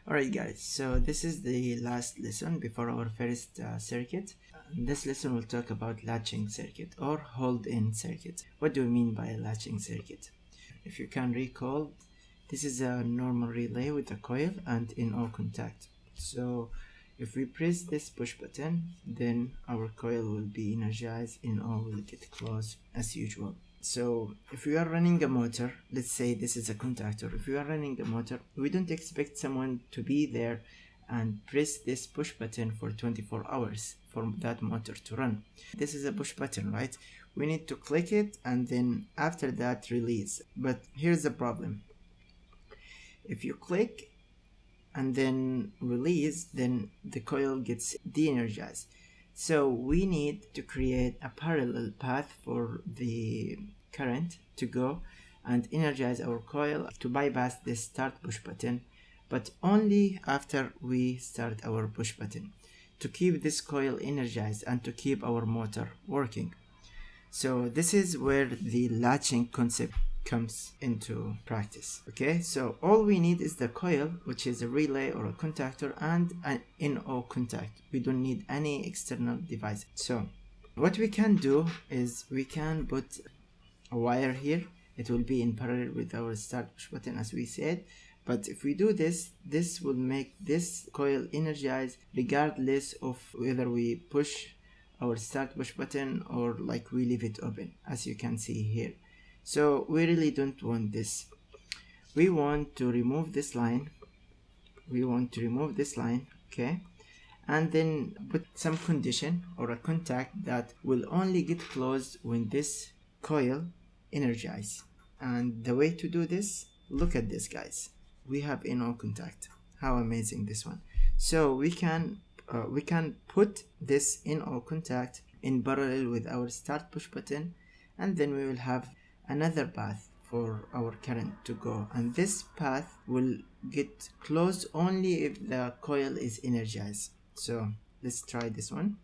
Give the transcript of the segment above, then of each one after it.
Alright guys, so this is the last lesson before our first circuit. This lesson will talk about latching circuit or hold-in circuit. What do we mean by a latching circuit? If you can recall, this is a normal relay with a coil and NO contact. So if we press this push button, then our coil will be energized, NO will get closed as usual. So if we are running a motor, let's say this is a contactor. If we are running a motor, we don't expect someone to be there and press this push button for 24 hours for that motor to run. This is a push button, right? We need to click it and then after that release. But here's the problem. If you click and then release, then the coil gets de-energized. So we need to create a parallel path for the current to go and energize our coil to bypass this start push button, but only after we start our push button to keep this coil energized and to keep our motor working. So this is where the latching concept comes into practice. Okay, so all we need is the coil, which is a relay or a contactor, and an NO contact. We don't need any external device. So what we can do is we can put a wire here. It will be in parallel with our start push button as we said, but if we do this, this will make this coil energized regardless of whether we push our start push button or like we leave it open, as you can see here. So we really don't want this. We want to remove this line. Okay, and then put some condition or a contact that will only get closed when this coil energizes. And the way to do this, look at this guys, we have NO contact. How amazing this one. So we can put this NO contact in parallel with our start push button, and then we will have another path for our current to go, and this path will get closed only if the coil is energized. So let's try this one.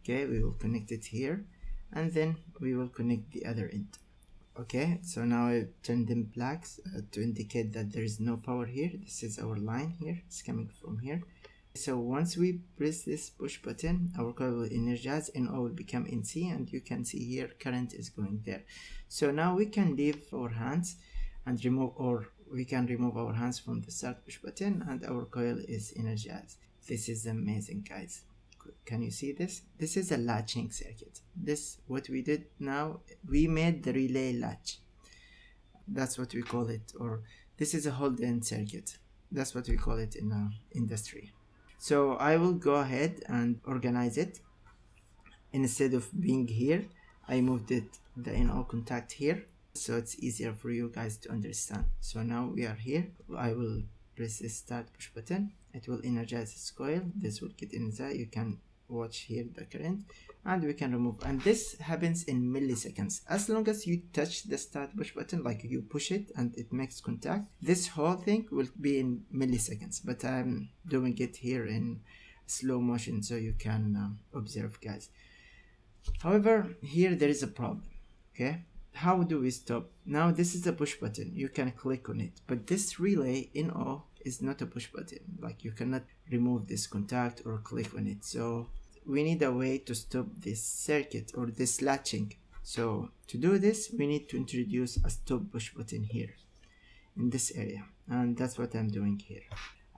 Okay, we will connect it here and then we will connect the other end. Okay, so now I turn them blacks to indicate that there is no power here. This is our line here, it's coming from here. So once we press this push button, our coil will energize and NO will become NC, and you can see here current is going there. So now we can leave our hands and remove our hands from the start push button and our coil is energized. This is amazing guys. Can you see this? This is a latching circuit. This what we did now, we made the relay latch. That's what we call it, or this is a hold-in circuit. That's what we call it in our industry. So I will go ahead and organize it. Instead of being here, I moved it, the NO contact here, so it's easier for you guys to understand. So now we are here. I will press the start push button. It will energize this coil. This will get inside. You can watch here the current, and we can remove, and this happens in milliseconds. As long as you touch the start push button, like you push it and it makes contact, this whole thing will be in milliseconds, but I'm doing it here in slow motion so you can observe guys. However, here there is a problem. Okay, how do we stop? Now this is a push button, you can click on it, but this relay NO is not a push button. Like you cannot remove this contact or click on it. So we need a way to stop this circuit or this latching. So to do this, we need to introduce a stop push button here in this area, and that's what I'm doing here.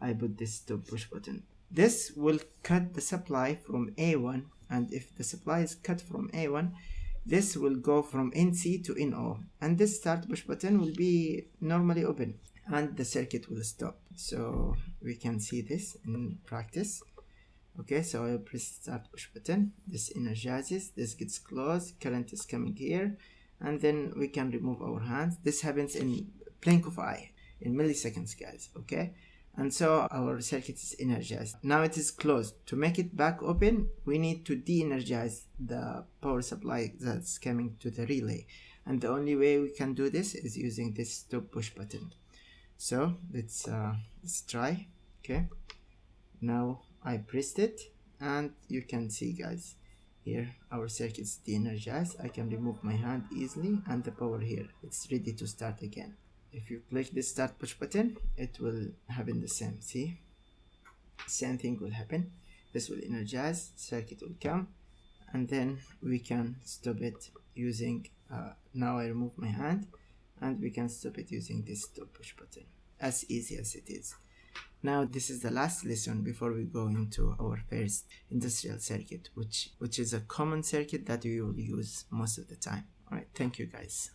I put this stop push button. This will cut the supply from A1, and if the supply is cut from A1, this will go from NC to NO, and this start push button will be normally open and the circuit will stop. So we can see this in practice. Okay, so I press start push button, this energizes, this gets closed, current is coming here, and then we can remove our hands. This happens in blink of eye, in milliseconds guys. Okay, and so our circuit is energized. Now it is closed. To make it back open, we need to de-energize the power supply that's coming to the relay, and the only way we can do this is using this stop push button. So let's try. Okay, now I pressed it and you can see guys here our circuit is de-energized. I can remove my hand easily and the power here, it's ready to start again. If you click the start push button, it will happen the same. See, same thing will happen. This will energize, circuit will come, and then we can stop it using now I remove my hand, and we can stop it using this stop push button. As easy as it is. Now this is the last lesson before we go into our first industrial circuit, which is a common circuit that we will use most of the time. Alright, thank you guys.